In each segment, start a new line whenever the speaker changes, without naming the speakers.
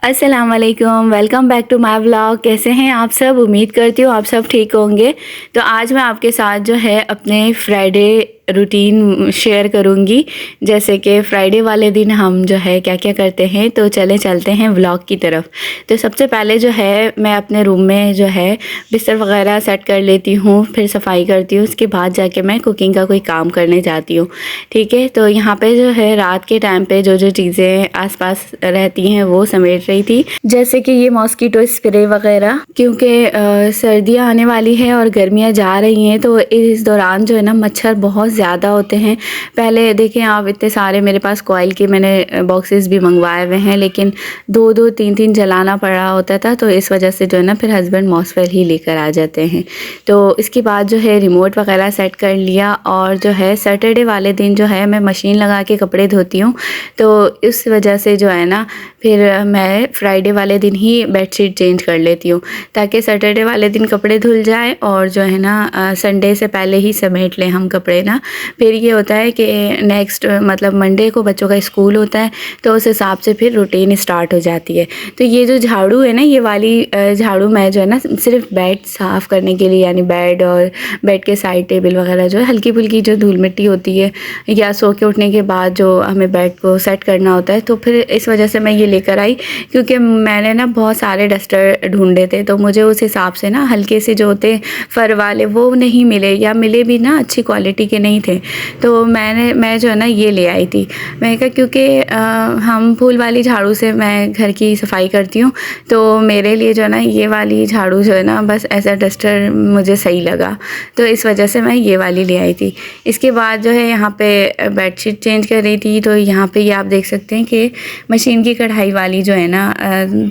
अस्सलाम वालेकुम, welcome back to my vlog. कैसे हैं आप सब? उम्मीद करती हूँ आप सब ठीक होंगे। तो आज मैं आपके साथ जो है अपने फ्राइडे रूटीन शेयर करूँगी। जैसे कि फ्राइडे वाले दिन हम जो है क्या क्या करते हैं, तो चलते हैं व्लॉग की तरफ। तो सबसे पहले जो है मैं अपने रूम में जो है बिस्तर वगैरह सेट कर लेती हूँ, फिर सफाई करती हूँ। उसके बाद जाके मैं कुकिंग का कोई काम करने जाती हूँ। ठीक है, तो यहाँ पे जो है रात के टाइम पे जो जो चीज़ें आसपास रहती हैं वो समेट रही थी। जैसे कि ये मॉस्किटो स्प्रे वगैरह, क्योंकि सर्दियाँ आने वाली है और गर्मियाँ जा रही हैं, तो इस दौरान जो है ना मच्छर बहुत ज़्यादा होते हैं। पहले देखें आप, इतने सारे मेरे पास कॉइल के मैंने बॉक्सेस भी मंगवाए हुए हैं, लेकिन 2-2 3-3 जलाना पड़ रहा होता था, तो इस वजह से जो है ना फिर हस्बैंड मॉस्फेट ही लेकर आ जाते हैं। तो इसके बाद जो है रिमोट वगैरह सेट कर लिया, और जो है सैटरडे वाले दिन जो है मैं मशीन लगा के कपड़े धोती हूँ, तो इस वजह से जो है ना फिर मैं फ्राइडे वाले दिन ही बेडशीट चेंज कर लेती हूँ, ताकि सैटरडे वाले दिन कपड़े धुल जाए और जो है ना संडे से पहले ही समेट लें हम कपड़े ना। फिर ये होता है कि नेक्स्ट मतलब मंडे को बच्चों का स्कूल होता है, तो उस हिसाब से फिर रूटीन स्टार्ट हो जाती है। तो ये जो झाड़ू है ना, ये वाली झाड़ू मैं जो है ना सिर्फ बेड साफ़ करने के लिए, यानी बेड और बेड के साइड टेबल वगैरह जो है हल्की फुल्की जो धूल मिट्टी होती है, या सो के उठने के बाद जो हमें बेड को सेट करना होता है, तो फिर इस वजह से मैं ये लेकर आई। क्योंकि मैंने ना बहुत सारे डस्टर ढूंढे थे, तो मुझे उस हिसाब से ना हल्के से जो होते फ़र वाले वो नहीं मिले, या मिले भी ना अच्छी क्वालिटी के नहीं थे। तो मैं जो है ना ये ले आई थी। मैं कहा क्योंकि हम फूल वाली झाड़ू से मैं घर की सफाई करती हूँ, तो मेरे लिए जो है ना ये वाली झाड़ू जो है ना बस ऐसा डस्टर मुझे सही लगा, तो इस वजह से मैं ये वाली ले आई थी। इसके बाद जो है यहाँ पे बेडशीट चेंज कर रही थी, तो यहाँ पे ये आप देख सकते हैं कि मशीन की कढ़ाई वाली जो है ना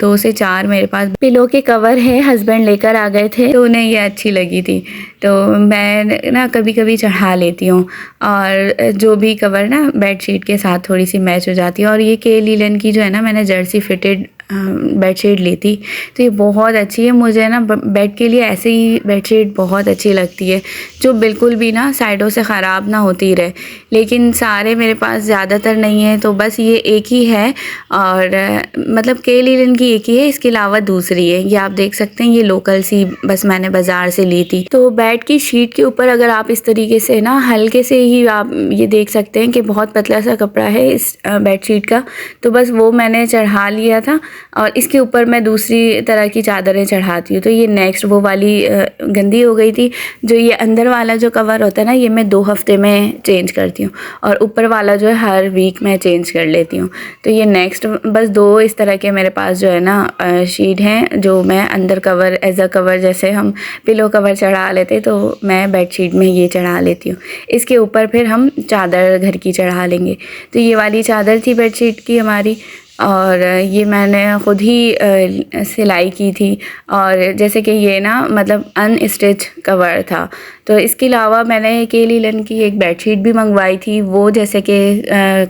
2 से 4 मेरे पास पिलो के कवर है, हस्बैंड लेकर आ गए थे, तो उन्हें ये अच्छी लगी थी, तो मैं ना कभी कभी चढ़ा लेती हूँ। और जो भी कवर ना बेडशीट के साथ थोड़ी सी मैच हो जाती है। और ये के लीलन की जो है ना मैंने जर्सी फिटेड बेडशीट ली थी, तो ये बहुत अच्छी है। मुझे ना बेड के लिए ऐसे ही बेडशीट बहुत अच्छी लगती है, जो बिल्कुल भी ना साइडों से ख़राब ना होती रहे। लेकिन सारे मेरे पास ज़्यादातर नहीं है, तो बस ये एक ही है, और मतलब के लीलन की एक ही है, इसके अलावा दूसरी है। ये आप देख सकते हैं, ये लोकल सी बस मैंने बाज़ार से ली थी। तो बेड की शीट के ऊपर अगर आप इस तरीके से ना हल्के से ही आप ये देख सकते हैं कि बहुत पतला सा कपड़ा है इस बेडशीट का, तो बस वो मैंने चढ़ा लिया था, और इसके ऊपर मैं दूसरी तरह की चादरें चढ़ाती हूँ। तो ये नेक्स्ट वो वाली गंदी हो गई थी। जो ये अंदर वाला जो कवर होता है ना, ये मैं 2 हफ्ते में चेंज करती हूँ, और ऊपर वाला जो है हर वीक मैं चेंज कर लेती हूँ। तो ये नेक्स्ट बस 2 इस तरह के मेरे पास जो है ना शीट हैं, जो मैं अंदर कवर एज अ कवर, जैसे हम पिलो कवर चढ़ा लेते, तो मैं बेडशीट में ये चढ़ा लेती हूँ। इसके ऊपर फिर हम चादर घर की चढ़ा लेंगे। तो ये वाली चादर थी बेडशीट की हमारी, और ये मैंने ख़ुद ही सिलाई की थी। और जैसे कि ये ना मतलब अनस्टिच कवर था। तो इसके अलावा मैंने के लीलन की एक बेडशीट भी मंगवाई थी, वो जैसे कि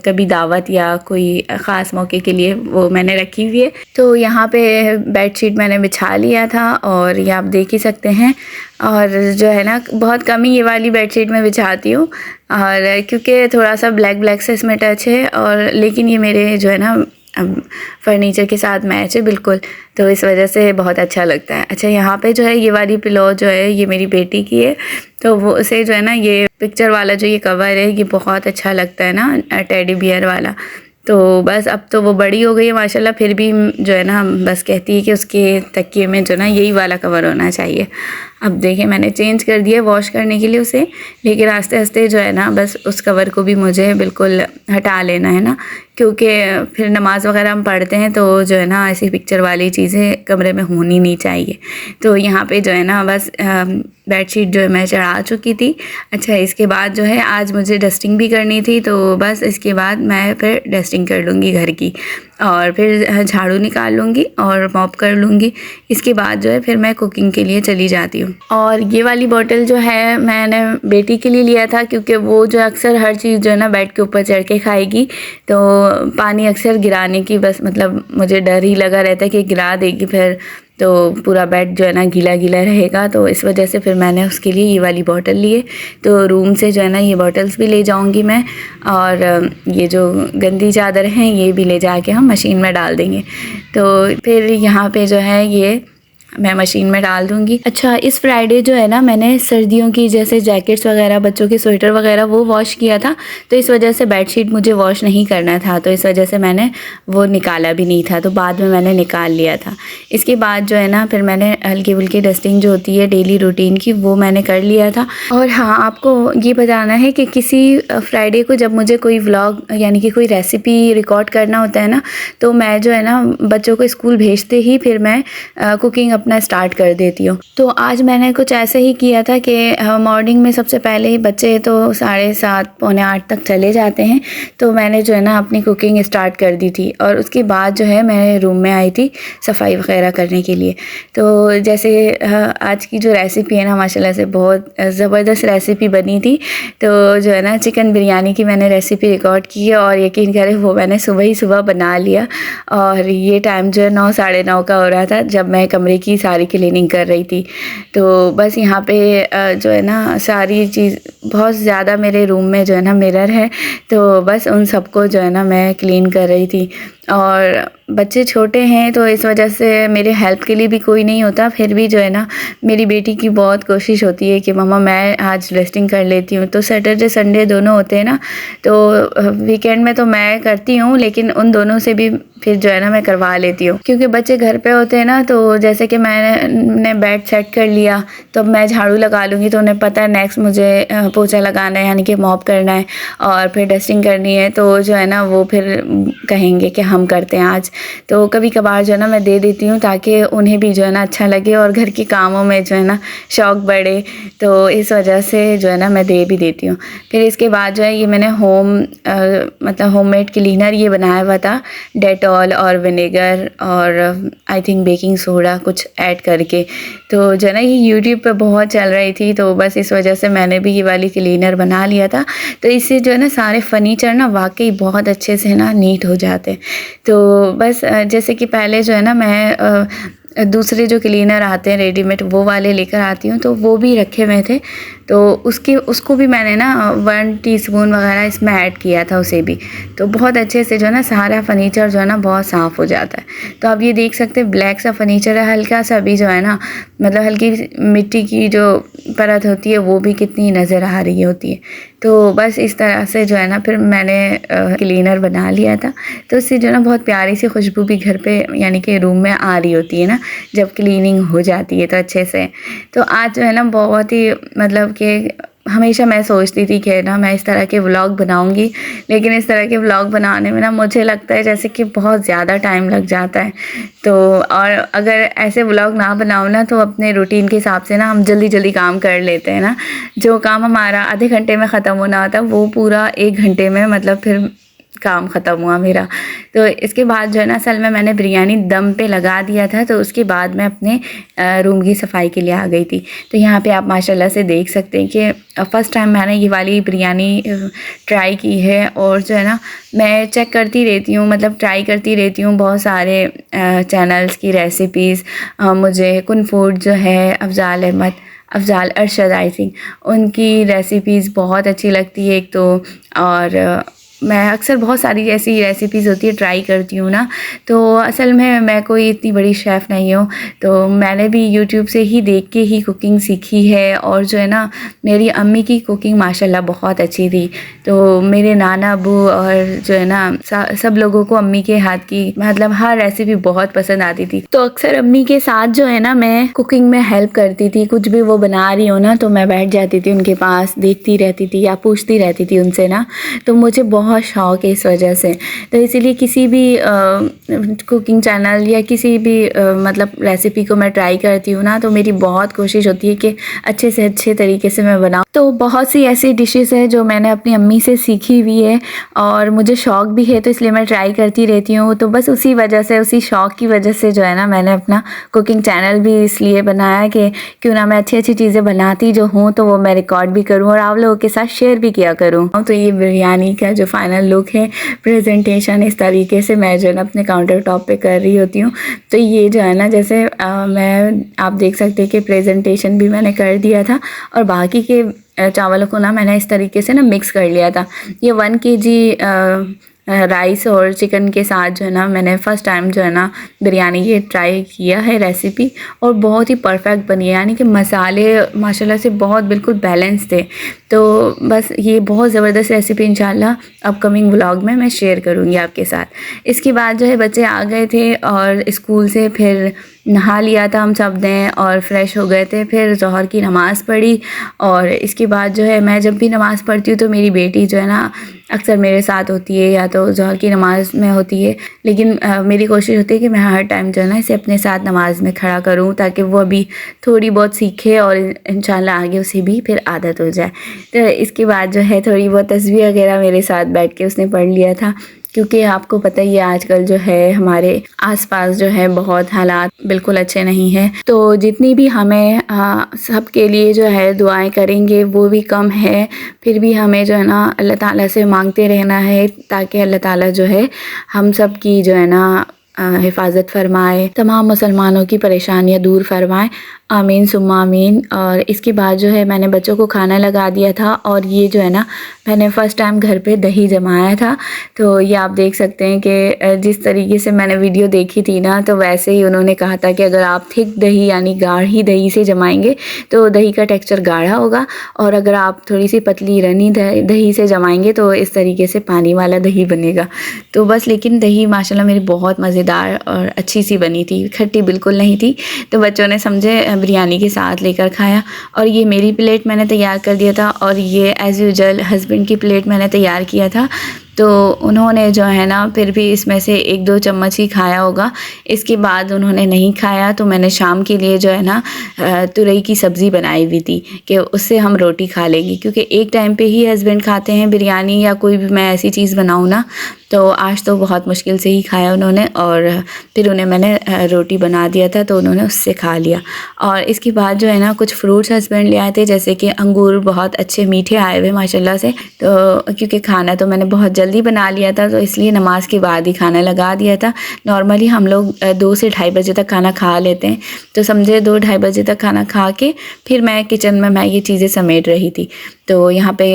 कभी दावत या कोई ख़ास मौके के लिए वो मैंने रखी हुई है। तो यहाँ पे बेडशीट मैंने बिछा लिया था, और ये आप देख ही सकते हैं। और जो है ना बहुत कम ही ये वाली बेडशीट मैं बिछाती हूँ, और क्योंकि थोड़ा सा ब्लैक ब्लैक से इसमें टच है, और लेकिन ये मेरे जो है ना अब फर्नीचर के साथ मैच है बिल्कुल, तो इस वजह से बहुत अच्छा लगता है। अच्छा, यहाँ पे जो है ये वाली पिलो जो है ये मेरी बेटी की है, तो वो उसे जो है ना ये पिक्चर वाला जो ये कवर है ये बहुत अच्छा लगता है ना, टेडी बियर वाला। तो बस अब तो वो बड़ी हो गई है माशाल्लाह, फिर भी जो है ना बस कहती है कि उसके तकिए में जो ना यही वाला कवर होना चाहिए। अब देखिए मैंने चेंज कर दिया वॉश करने के लिए उसे, लेकिन आस्ते आस्ते जो है ना बस उस कवर को भी मुझे बिल्कुल हटा लेना है ना, क्योंकि फिर नमाज़ वगैरह हम पढ़ते हैं, तो जो है ना ऐसी पिक्चर वाली चीज़ें कमरे में होनी नहीं चाहिए। तो यहाँ पे जो है ना बस बेडशीट जो है मैं चढ़ा चुकी थी। अच्छा, इसके बाद जो है आज मुझे डस्टिंग भी करनी थी, तो बस इसके बाद मैं फिर डस्टिंग कर लूँगी घर की, और फिर झाड़ू निकाल लूँगी और मॉप कर लूँगी। इसके बाद जो है फिर मैं कुकिंग के लिए चली जाती हूँ। और ये वाली बॉटल जो है मैंने बेटी के लिए लिया था, क्योंकि वो जो अक्सर हर चीज़ जो है ना बेड के ऊपर चढ़ के खाएगी, तो पानी अक्सर गिराने की बस मतलब मुझे डर ही लगा रहता है कि गिरा देगी फिर, तो पूरा बेड जो है ना गीला गीला रहेगा, तो इस वजह से फिर मैंने उसके लिए ये वाली बॉटल लिए। तो रूम से जो है ना ये बॉटल्स भी ले जाऊंगी मैं, और ये जो गंदी चादर हैं ये भी ले जाके हम मशीन में डाल देंगे। तो फिर यहाँ पे जो है ये मैं मशीन में डाल दूँगी। अच्छा, इस फ्राइडे जो है ना मैंने सर्दियों की जैसे जैकेट्स वगैरह, बच्चों के स्वेटर वगैरह वो वॉश किया था, तो इस वजह से बेडशीट मुझे वॉश नहीं करना था, तो इस वजह से मैंने वो निकाला भी नहीं था, तो बाद में मैंने निकाल लिया था। इसके बाद जो है ना फिर मैंने हल्की फुल्की डस्टिंग जो होती है डेली रूटीन की वो मैंने कर लिया था। और हाँ, आपको ये बताना है कि किसी फ्राइडे को जब मुझे कोई व्लॉग यानी कि कोई रेसिपी रिकॉर्ड करना होता है ना, तो मैं जो है ना बच्चों को स्कूल भेजते ही फिर मैं कुकिंग अपना स्टार्ट कर देती हूँ। तो आज मैंने कुछ ऐसे ही किया था कि मॉर्निंग में सबसे पहले ही बच्चे तो 7:30 पौने 8 तक चले जाते हैं, तो मैंने जो है ना अपनी कुकिंग स्टार्ट कर दी थी। और उसके बाद जो है मैं रूम में आई थी सफाई वगैरह करने के लिए। तो जैसे आज की जो रेसिपी है ना माशाल्लाह से बहुत ज़बरदस्त रेसिपी बनी थी। तो जो है ना चिकन बिरयानी की मैंने रेसिपी रिकॉर्ड की है, और यकीन करें वो मैंने सुबह ही सुबह बना लिया। और ये टाइम जो है 9 साढ़े 9 का हो रहा था जब मैं कमरे की सारी क्लीनिंग कर रही थी। तो बस यहाँ पे जो है ना सारी चीज़ बहुत ज़्यादा मेरे रूम में जो है ना मिरर है, तो बस उन सबको जो है ना मैं क्लीन कर रही थी। और बच्चे छोटे हैं तो इस वजह से मेरे हेल्प के लिए भी कोई नहीं होता, फिर भी जो है ना मेरी बेटी की बहुत कोशिश होती है कि मम्मा मैं आज रेस्टिंग कर लेती हूँ। तो सैटरडे संडे दोनों होते हैं ना, तो वीकेंड में तो मैं करती हूँ, लेकिन उन दोनों से भी फिर जो है ना मैं करवा लेती हूँ, क्योंकि बच्चे घर पे होते हैं ना। तो जैसे कि मैंने बेड सेट कर लिया, तो अब मैं झाड़ू लगा लूँगी, तो उन्हें पता है नेक्स्ट मुझे पोछा लगाना है यानी कि मॉप करना है, और फिर डस्टिंग करनी है। तो जो है ना वो फिर कहेंगे कि हम करते हैं आज। तो कभी कभार जो है ना मैं दे देती हूँ ताकि उन्हें भी जो है ना अच्छा लगे और घर के कामों में जो है ना शौक़ बढ़े, तो इस वजह से जो है ना मैं दे भी देती हूँ। फिर इसके बाद जो है ये मैंने मतलब होममेड क्लीनर ये बनाया हुआ था, डेटॉल और विनेगर और आई थिंक बेकिंग सोडा कुछ ऐड करके। तो जो है ना ये यूट्यूब पे बहुत चल रही थी, तो बस इस वजह से मैंने भी ये वाली क्लीनर बना लिया था। तो इससे जो है ना सारे फर्नीचर ना वाकई बहुत अच्छे से ना नीट हो जाते हैं। तो बस जैसे कि पहले जो है ना मैं दूसरे जो क्लीनर आते हैं रेडीमेड वो वाले लेकर आती हूँ, तो वो भी रखे हुए थे। तो उसको भी मैंने ना 1 टीस्पून वगैरह इसमें ऐड किया था उसे भी। तो बहुत अच्छे से जो है ना सारा फर्नीचर जो है ना बहुत साफ़ हो जाता है। तो आप ये देख सकते हैं ब्लैक सा फर्नीचर है, हल्का सा भी जो है ना मतलब हल्की मिट्टी की जो परत होती है वो भी कितनी नज़र आ रही होती है। तो बस इस तरह से जो है ना फिर मैंने क्लीनर बना लिया था। तो उससे जो है ना बहुत प्यारी सी खुशबू भी घर पे यानी कि रूम में आ रही होती है ना जब क्लीनिंग हो जाती है तो अच्छे से। तो आज जो है ना बहुत ही मतलब कि हमेशा मैं सोचती थी कि ना मैं इस तरह के व्लॉग बनाऊंगी, लेकिन इस तरह के व्लॉग बनाने में ना मुझे लगता है जैसे कि बहुत ज़्यादा टाइम लग जाता है। तो और अगर ऐसे व्लॉग ना बनाओ ना तो अपने रूटीन के हिसाब से ना हम जल्दी जल्दी काम कर लेते हैं ना। जो काम हमारा आधे घंटे में ख़त्म होना होता है वो पूरा 1 घंटे में मतलब फिर काम ख़त्म हुआ मेरा। तो इसके बाद जो है ना असल में मैंने बिरयानी दम पे लगा दिया था, तो उसके बाद मैं अपने रूम की सफाई के लिए आ गई थी। तो यहाँ पे आप माशाल्लाह से देख सकते हैं कि फ़र्स्ट टाइम मैंने ये वाली बिरयानी ट्राई की है। और जो है ना मैं चेक करती रहती हूँ, मतलब ट्राई करती रहती हूँ बहुत सारे चैनल्स की रेसिपीज़। मुझे कुन फूड जो है अफ़ज़ाल अरशद आई थिंक उनकी रेसिपीज़ बहुत अच्छी लगती है एक तो। और मैं अक्सर बहुत सारी ऐसी रेसिपीज़ होती है ट्राई करती हूँ ना। तो असल में मैं कोई इतनी बड़ी शेफ़ नहीं हूँ, तो मैंने भी यूट्यूब से ही देख के ही कुकिंग सीखी है। और जो है ना मेरी अम्मी की कुकिंग माशाल्लाह बहुत अच्छी थी, तो मेरे नाना अबू और जो है ना सब लोगों को अम्मी के हाथ की मतलब हर रेसिपी बहुत पसंद आती थी। तो अक्सर अम्मी के साथ जो है ना मैं कुकिंग में हेल्प करती थी, कुछ भी वो बना रही हो ना तो मैं बैठ जाती थी उनके पास, देखती रहती थी या पूछती रहती थी उनसे ना। तो मुझे बहुत शौक़ है इस वजह से। तो इसीलिए किसी भी कुकिंग चैनल या किसी भी मतलब रेसिपी को मैं ट्राई करती हूँ ना तो मेरी बहुत कोशिश होती है कि अच्छे से अच्छे तरीके से मैं बनाऊँ। तो बहुत सी ऐसी डिशेस है जो मैंने अपनी अम्मी से सीखी हुई है और मुझे शौक़ भी है, तो इसलिए मैं ट्राई करती रहती हूँ। तो बस उसी वजह से, उसी शौक़ की वजह से जो है ना मैंने अपना कुकिंग चैनल भी इसलिए बनाया कि क्यों ना मैं अच्छी अच्छी चीज़ें बनाती जो हूँ तो वो मैं रिकॉर्ड भी करूँ और आप लोगों के साथ शेयर भी किया करूँ। तो ये बिरयानी का जो फाइनल लुक है, प्रेजेंटेशन इस तरीके से मैं जो है ना अपने काउंटर टॉप पे कर रही होती हूँ। तो ये जो है ना जैसे मैं आप देख सकते हैं कि प्रेजेंटेशन भी मैंने कर दिया था और बाकी के चावलों को ना मैंने इस तरीके से ना मिक्स कर लिया था। ये 1 kg राइस और चिकन के साथ जो है ना मैंने फ़र्स्ट टाइम जो है ना बिरयानी ये ट्राई किया है रेसिपी, और बहुत ही परफेक्ट बनी है। यानी कि मसाले माशाल्लाह से बहुत बिल्कुल बैलेंस थे। तो बस ये बहुत ज़बरदस्त रेसिपी इंशाल्लाह अपकमिंग व्लॉग में मैं शेयर करूँगी आपके साथ। इसके बाद जो है बच्चे आ गए थे और स्कूल से फिर नहा लिया था हम सब ने और फ्रेश हो गए थे। फिर ज़ोहर की नमाज़ पढ़ी और इसके बाद जो है मैं जब भी नमाज़ पढ़ती हूँ तो मेरी बेटी जो है ना अक्सर मेरे साथ होती है या तो ज़ोहर की नमाज़ में होती है, लेकिन मेरी कोशिश होती है कि मैं हर टाइम जो है ना इसे अपने साथ नमाज़ में खड़ा करूँ ताकि वो अभी थोड़ी बहुत सीखे और इंशाल्लाह आगे उसे भी फिर आदत हो जाए। तो इसके बाद जो है थोड़ी बहुत तस्बीह वगैरह मेरे साथ बैठ के उसने पढ़ लिया था, क्योंकि आपको पता ही है आजकल जो है हमारे आसपास जो है बहुत हालात बिल्कुल अच्छे नहीं हैं। तो जितनी भी हमें सब के लिए जो है दुआएं करेंगे वो भी कम है। फिर भी हमें जो है ना अल्लाह ताला से मांगते रहना है ताकि अल्लाह ताला जो है हम सब की जो है ना हिफाजत फरमाए, तमाम मुसलमानों की परेशानियां दूर फरमाए। आमीन सुम्मा आमीन। और इसके बाद जो है मैंने बच्चों को खाना लगा दिया था और ये जो है ना मैंने फ़र्स्ट टाइम घर पे दही जमाया था। तो ये आप देख सकते हैं कि जिस तरीके से मैंने वीडियो देखी थी ना तो वैसे ही उन्होंने कहा था कि अगर आप थिक दही यानी गाढ़ी दही से जमाएंगे तो दही का टेक्सचर गाढ़ा होगा, और अगर आप थोड़ी सी पतली रनी दही से जमाएंगे तो इस तरीके से पानी वाला दही बनेगा। तो बस लेकिन दही माशाल्लाह मेरी बहुत मज़ेदार और अच्छी सी बनी थी, खट्टी बिल्कुल नहीं थी। तो बच्चों ने समझे बिरयानी के साथ लेकर खाया। और ये मेरी प्लेट मैंने तैयार कर दिया था और ये एज़ यूजुअल हस्बैंड की प्लेट मैंने तैयार किया था। तो उन्होंने जो है ना फिर भी इसमें से 1-2 चम्मच ही खाया होगा। इसके बाद उन्होंने नहीं खाया तो मैंने शाम के लिए जो है ना तुरई की सब्ज़ी बनाई हुई थी कि उससे हम रोटी खा लेंगे, क्योंकि एक टाइम पे ही हस्बैंड खाते हैं बिरयानी या कोई भी मैं ऐसी चीज़ बनाऊँ ना। तो आज तो बहुत मुश्किल से ही खाया उन्होंने और फिर उन्हें मैंने रोटी बना दिया था तो उन्होंने उससे खा लिया। और इसके बाद जो है ना कुछ फ्रूट्स हस्बैंड ले आए थे, जैसे कि अंगूर बहुत अच्छे मीठे आए हुए माशाल्लाह से। तो क्योंकि खाना तो मैंने बहुत जल्दी बना लिया था तो इसलिए नमाज के बाद ही खाना लगा दिया था। नॉर्मली हम लोग 2 से ढाई बजे तक खाना खा लेते हैं, तो समझे 2-ढाई बजे तक खाना खा के फिर मैं किचन में मैं ये चीज़ें समेट रही थी। तो यहाँ पे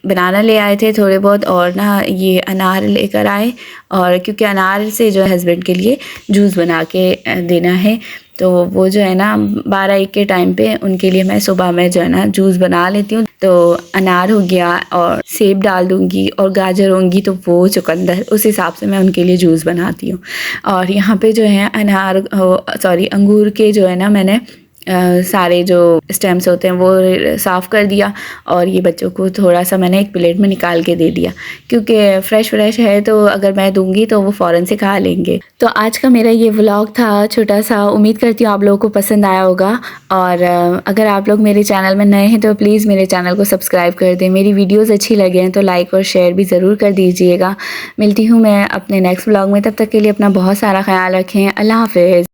बनाना ले आए थे थोड़े बहुत और ना ये अनार लेकर आए, और क्योंकि अनार से जो है हस्बैंड के लिए जूस बना के देना है। तो वो जो है ना 12-1 के टाइम पे उनके लिए मैं सुबह में जो है ना जूस बना लेती हूँ। तो अनार हो गया और सेब डाल दूँगी और गाजर होंगी तो वो चुकंदर, उस हिसाब से मैं उनके लिए जूस बनाती हूँ। और यहाँ पे जो है अंगूर के जो है ना मैंने सारे जो स्टेम्स होते हैं वो साफ़ कर दिया और ये बच्चों को थोड़ा सा मैंने एक प्लेट में निकाल के दे दिया, क्योंकि फ़्रेश है तो अगर मैं दूंगी तो वो फ़ौरन से खा लेंगे। तो आज का मेरा ये व्लॉग था छोटा सा, उम्मीद करती हूँ आप लोगों को पसंद आया होगा। और अगर आप लोग मेरे चैनल में नए हैं तो प्लीज़ मेरे चैनल को सब्सक्राइब कर दें। मेरी वीडियोज़ अच्छी लगे हैं तो लाइक और शेयर भी ज़रूर कर दीजिएगा। मिलती हूँ मैं अपने नेक्स्ट व्लॉग में, तब तक के लिए अपना बहुत सारा ख्याल रखें। अल्लाह हाफ़िज़।